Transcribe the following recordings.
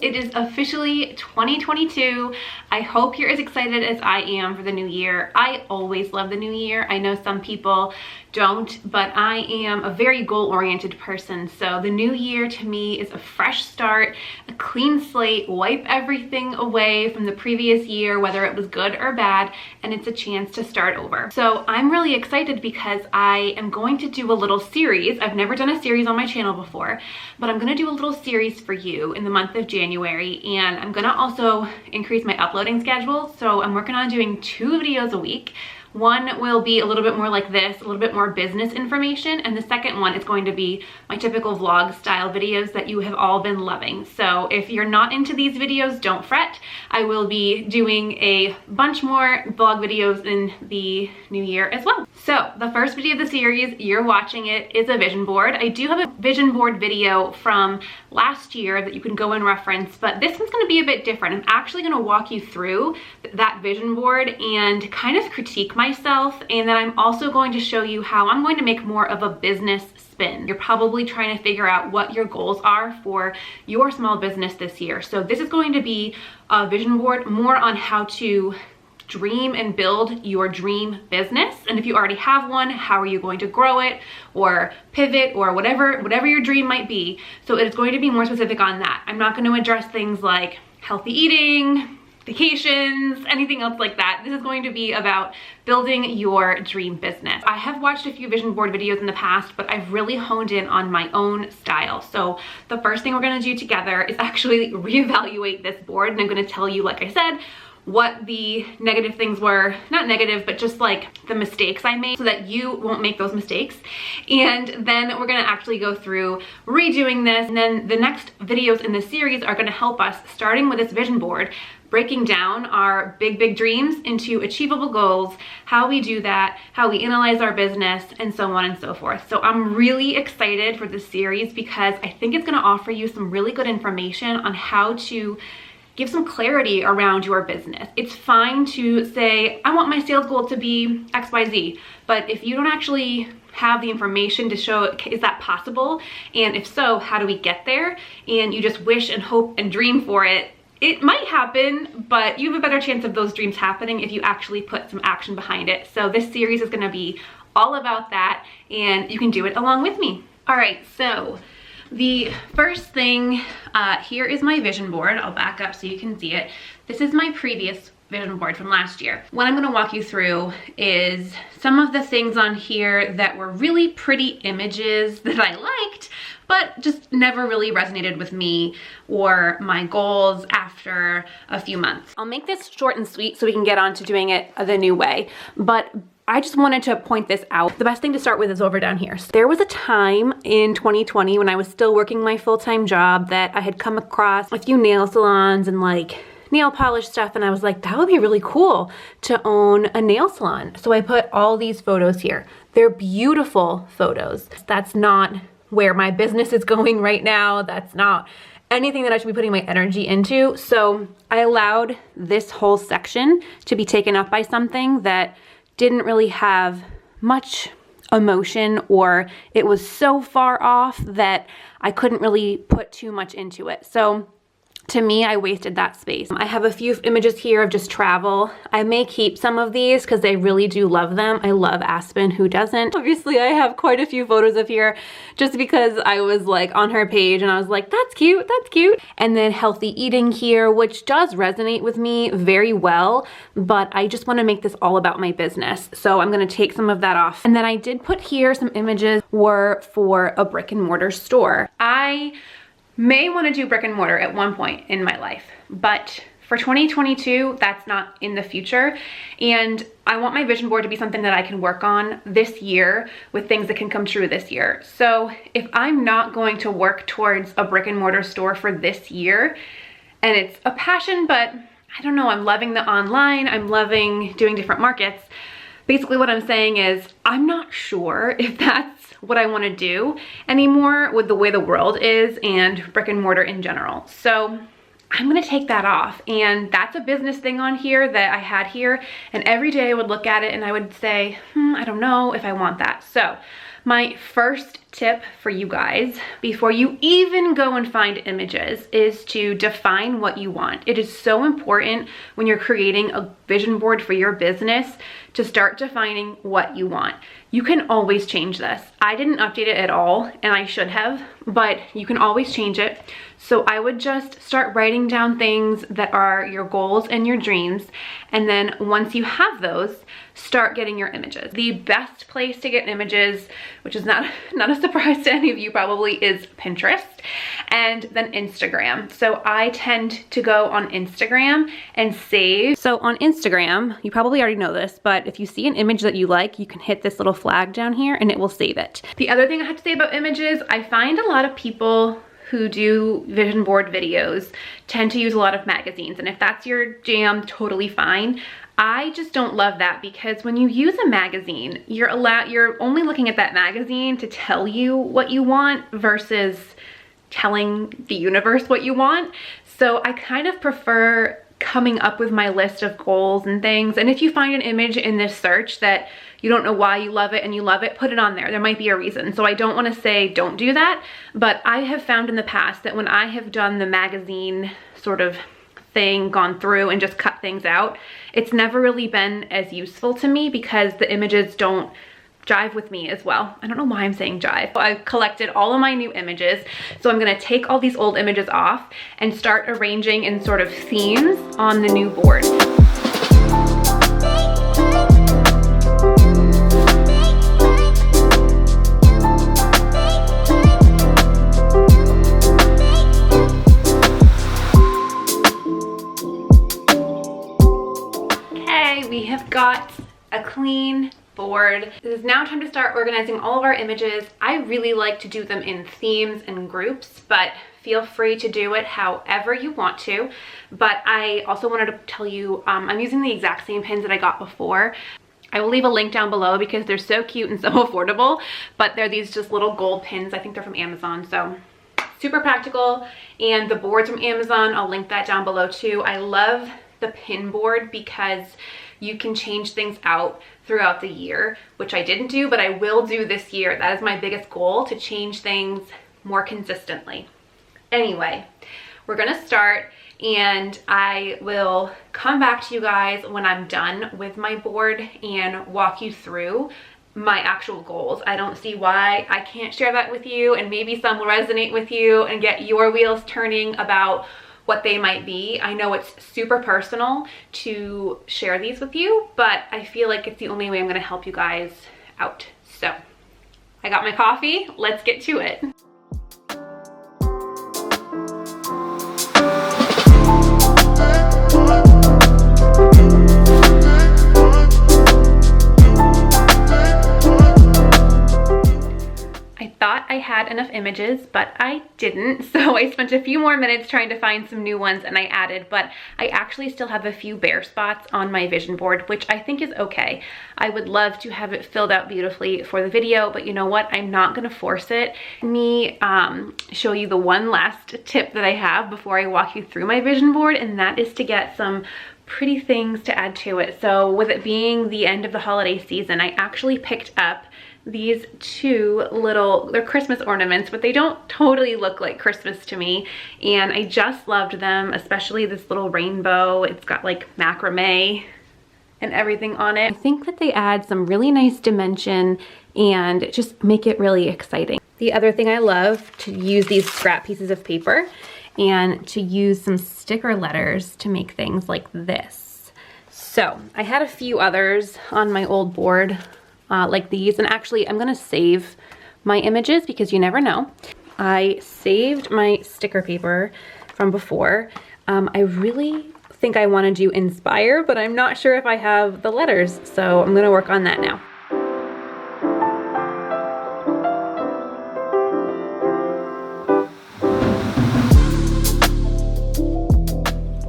It is officially 2022. I hope you're as excited as I am for the new year. I always love the new year. I know some people don't, but I am a very goal-oriented person. So the new year to me is a fresh start, a clean slate, wipe everything away from the previous year, whether it was good or bad, and it's a chance to start over. So I'm really excited because I am going to do a little series. I've never done a series on my channel before, but I'm gonna do a little series for you in the month of January, and I'm gonna also increase my uploading schedule. So I'm working on doing 2 videos a week. One will be a little bit more like this, a little bit more business information, and the second one is going to be my typical vlog style videos that you have all been loving. So if you're not into these videos, don't fret. I will be doing a bunch more vlog videos in the new year as well. So the first video of the series, you're watching it, is a vision board. I do have a vision board video from last year that you can go and reference, but this one's gonna be a bit different. I'm actually gonna walk you through that vision board and kind of critique myself, and then I'm also going to show you how I'm going to make more of a business spin. You're probably trying to figure out what your goals are for your small business this year. So this is going to be a vision board more on how to dream and build your dream business. And if you already have one, how are you going to grow it or pivot or whatever your dream might be. So it is going to be more specific on that. I'm not going to address things like healthy eating, vacations, anything else like that. This is going to be about building your dream business. I have watched a few vision board videos in the past, but I've really honed in on my own style. So the first thing we're going to do together is actually reevaluate this board, and I'm going to tell you, like I said, what the negative things were, not negative, but just like the mistakes I made so that you won't make those mistakes. And then we're gonna actually go through redoing this. And then the next videos in this series are gonna help us, starting with this vision board, breaking down our big dreams into achievable goals, how we do that, how we analyze our business, and so on and so forth. So I'm really excited for this series because I think it's gonna offer you some really good information on how to give some clarity around your business. It's fine to say, I want my sales goal to be XYZ, but if you don't actually have the information to show, is that possible? And if so, how do we get there? And you just wish and hope and dream for it. It might happen, but you have a better chance of those dreams happening if you actually put some action behind it. So this series is gonna be all about that, and you can do it along with me. All right, so the first thing, here is my vision board. I'll back up so you can see it. This is my previous vision board from last year. What I'm gonna walk you through is some of the things on here that were really pretty images that I liked, but just never really resonated with me or my goals after a few months. I'll make this short and sweet so we can get on to doing it the new way, but I just wanted to point this out. The best thing to start with is over down here. So there was a time in 2020 when I was still working my full-time job that I had come across a few nail salons and like nail polish stuff, and I was like, that would be really cool to own a nail salon. So I put all these photos here. They're beautiful photos. That's not where my business is going right now. That's not anything that I should be putting my energy into. So I allowed this whole section to be taken up by something that didn't really have much emotion, or it was so far off that I couldn't really put too much into it. So to me, I wasted that space. I have a few images here of just travel. I may keep some of these because I really do love them. I love Aspen, who doesn't? Obviously, I have quite a few photos of here just because I was like on her page and I was like, that's cute, that's cute. And then healthy eating here, which does resonate with me very well, but I just want to make this all about my business. So I'm going to take some of that off. And then I did put here some images were for a brick and mortar store. I may want to do brick and mortar at one point in my life, but for 2022, that's not in the future. And I want my vision board to be something that I can work on this year with things that can come true this year. So if I'm not going to work towards a brick and mortar store for this year, and it's a passion, but I don't know, I'm loving the online, I'm loving doing different markets. Basically what I'm saying is I'm not sure if that's what I want to do anymore with the way the world is and brick and mortar in general. So I'm gonna take that off, and that's a business thing on here that I had here, and every day I would look at it and I would say, I don't know if I want that. So my first tip for you guys before you even go and find images is to define what you want. It is so important when you're creating a vision board for your business to start defining what you want. You can always change this. I didn't update it at all, and I should have, but you can always change it. So I would just start writing down things that are your goals and your dreams, and then once you have those, start getting your images. The best place to get images, which is not a surprise to any of you probably, is Pinterest and then Instagram. So I tend to go on Instagram and save. So on Instagram, you probably already know this, but if you see an image that you like, you can hit this little flag down here and it will save it. The other thing I have to say about images, I find a lot of people who do vision board videos tend to use a lot of magazines, and if that's your jam, totally fine. I just don't love that, because when you use a magazine, you're only looking at that magazine to tell you what you want versus telling the universe what you want. So I kind of prefer coming up with my list of goals and things. And if you find an image in this search that you don't know why you love it and you love it, put it on there. There might be a reason. So I don't want to say don't do that, but I have found in the past that when I have done the magazine sort of thing, gone through and just cut things out, it's never really been as useful to me because the images don't jive with me as well. I don't know why I'm saying jive. I've collected all of my new images, so I'm gonna take all these old images off and start arranging in sort of themes on the new board. Okay, we have got a clean board. It is now time to start organizing all of our images. I really like to do them in themes and groups, but feel free to do it however you want to. But I also wanted to tell you, I'm using the exact same pins that I got before. I will leave a link down below because they're so cute and so affordable, but they're these just little gold pins. I think they're from Amazon, so super practical. And the board's from Amazon. I'll link that down below too. I love the pin board because you can change things out throughout the year, which I didn't do, but I will do this year. That is my biggest goal, to change things more consistently. Anyway, we're gonna start, and I will come back to you guys when I'm done with my board and walk you through my actual goals. I don't see why I can't share that with you, and maybe some will resonate with you and get your wheels turning about what they might be. I know it's super personal to share these with you, but I feel like it's the only way I'm gonna help you guys out. So I got my coffee, let's get to it. I had enough images, but I didn't, so I spent a few more minutes trying to find some new ones, and I added, but I actually still have a few bare spots on my vision board, which I think is okay. I would love to have it filled out beautifully for the video, but you know what? I'm not gonna force it. Let me show you the one last tip that I have before I walk you through my vision board, and that is to get some pretty things to add to it. So with it being the end of the holiday season, I actually picked up these two little, they're Christmas ornaments, but they don't totally look like Christmas to me, and I just loved them, especially this little rainbow. It's got like macrame and everything on it. I think that they add some really nice dimension and just make it really exciting. The other thing I love, to use these scrap pieces of paper and to use some sticker letters to make things like this. So I had a few others on my old board like these, and actually I'm gonna save my images because you never know. I saved my sticker paper from before. I really think I want to do inspire, but I'm not sure if I have the letters, so I'm gonna work on that now.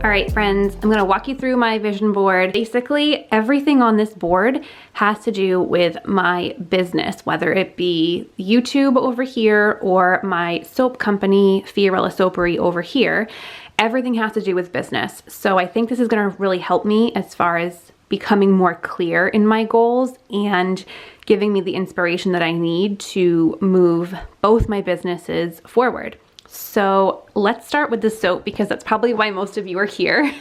All right, friends, I'm gonna walk you through my vision board. Basically, everything on this board has to do with my business, whether it be YouTube over here or my soap company, Fiorella Soapery, over here. Everything has to do with business. So I think this is gonna really help me as far as becoming more clear in my goals and giving me the inspiration that I need to move both my businesses forward. So let's start with the soap, because that's probably why most of you are here.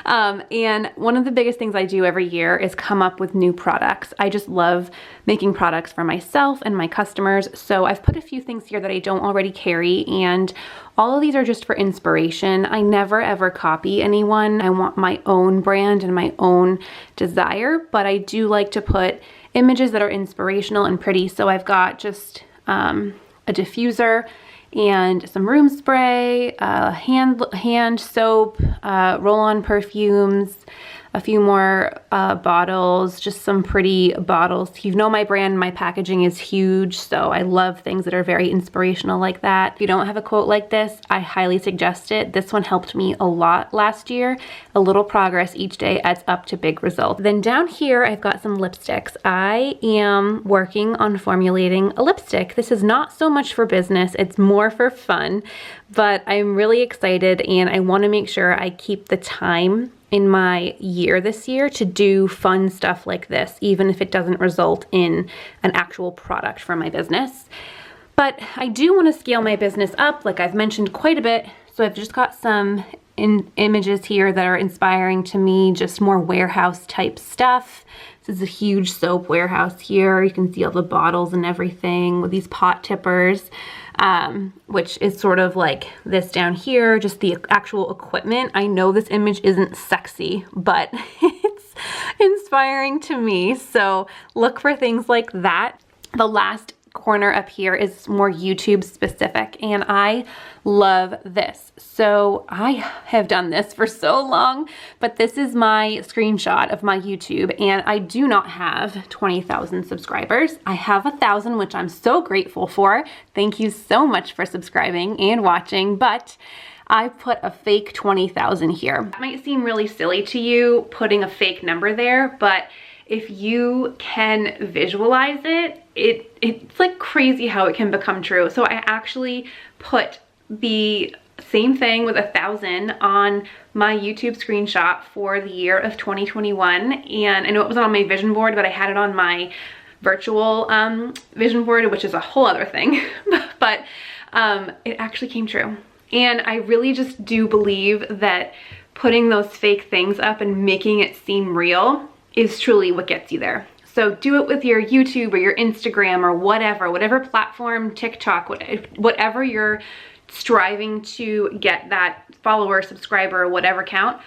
And one of the biggest things I do every year is come up with new products. I just love making products for myself and my customers. So I've put a few things here that I don't already carry, and all of these are just for inspiration. I never ever copy anyone. I want my own brand and my own desire, but I do like to put images that are inspirational and pretty. So I've got just a diffuser and some room spray, hand soap, roll-on perfumes, a few more bottles, just some pretty bottles. You know my brand, my packaging is huge, so I love things that are very inspirational like that. If you don't have a quote like this, I highly suggest it. This one helped me a lot last year. A little progress each day adds up to big results. Then down here, I've got some lipsticks. I am working on formulating a lipstick. This is not so much for business, it's more for fun, but I'm really excited and I want to make sure I keep the time in my year this year to do fun stuff like this, even if it doesn't result in an actual product for my business. But I do want to scale my business up, like I've mentioned quite a bit. So I've just got some images here that are inspiring to me, just more warehouse type stuff. This is a huge soap warehouse here. You can see all the bottles and everything with these pot tippers. Which is sort of like this down here, just the actual equipment. I know this image isn't sexy, but it's inspiring to me. So look for things like that. The last corner up here is more YouTube specific, and I love this. So I have done this for so long, but this is my screenshot of my YouTube, and I do not have 20,000 subscribers. I have 1,000, which I'm so grateful for. Thank you so much for subscribing and watching, but I put a fake 20,000 here. That might seem really silly to you, putting a fake number there, but if you can visualize it, it's like crazy how it can become true. So I actually put the same thing with 1,000 on my YouTube screenshot for the year of 2021. And I know it was on my vision board, but I had it on my virtual vision board, which is a whole other thing. But it actually came true. And I really just do believe that putting those fake things up and making it seem real is truly what gets you there. So do it with your YouTube or your Instagram or whatever platform, TikTok, whatever you're striving to get that follower, subscriber, whatever count.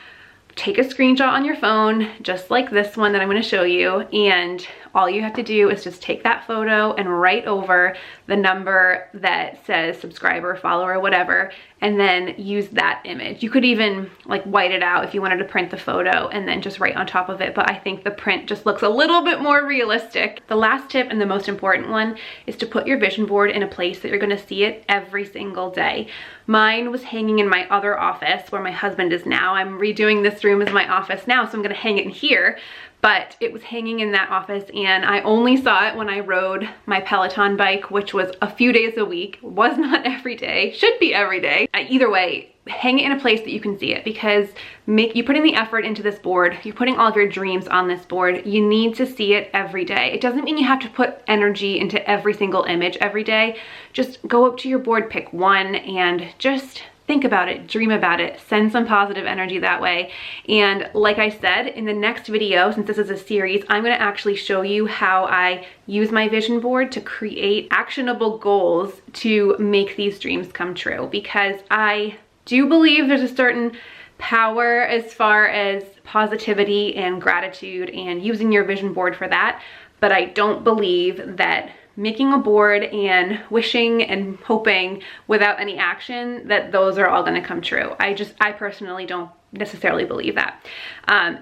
Take a screenshot on your phone, just like this one that I'm going to show you, and all you have to do is just take that photo and write over the number that says subscriber, follower, whatever, and then use that image. You could even like white it out if you wanted to print the photo and then just write on top of it, but I think the print just looks a little bit more realistic. The last tip, and the most important one, is to put your vision board in a place that you're going to see it every single day. Mine was hanging in my other office where my husband is now. I'm redoing this room as my office now, so I'm going to hang it in here. But it was hanging in that office, and I only saw it when I rode my Peloton bike, which was a few days a week. Was not every day, should be every day. Either way, hang it in a place that you can see it, because you're putting the effort into this board. You're putting all of your dreams on this board. You need to see it every day. It doesn't mean you have to put energy into every single image every day. Just go up to your board, pick one, and just think about it, dream about it, send some positive energy that way. And like I said, in the next video, since this is a series, I'm going to actually show you how I use my vision board to create actionable goals to make these dreams come true, because I do believe there's a certain power as far as positivity and gratitude and using your vision board for that, but I don't believe that making a board and wishing and hoping without any action, that those are all going to come true. I personally don't necessarily believe that.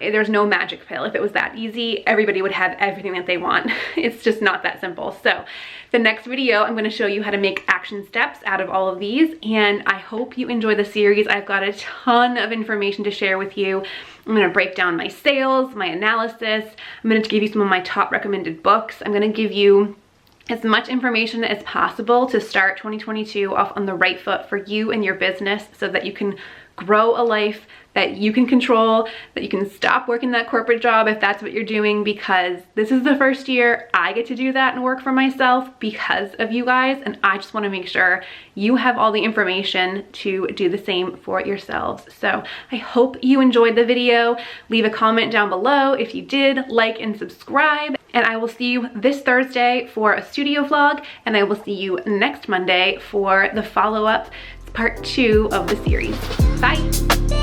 There's no magic pill. If it was that easy, everybody would have everything that they want. It's just not that simple. So the next video, I'm going to show you how to make action steps out of all of these, and I hope you enjoy the series. I've got a ton of information to share with you. I'm going to break down my sales, my analysis. I'm going to give you some of my top recommended books. I'm going to give you as much information as possible to start 2022 off on the right foot for you and your business so that you can grow a life that you can control, that you can stop working that corporate job if that's what you're doing, because this is the first year I get to do that and work for myself because of you guys, and I just want to make sure you have all the information to do the same for yourselves. So I hope you enjoyed the video. Leave a comment down below if you did, like and subscribe, and I will see you this Thursday for a studio vlog, and I will see you next Monday for the follow-up part 2 of the series. Bye!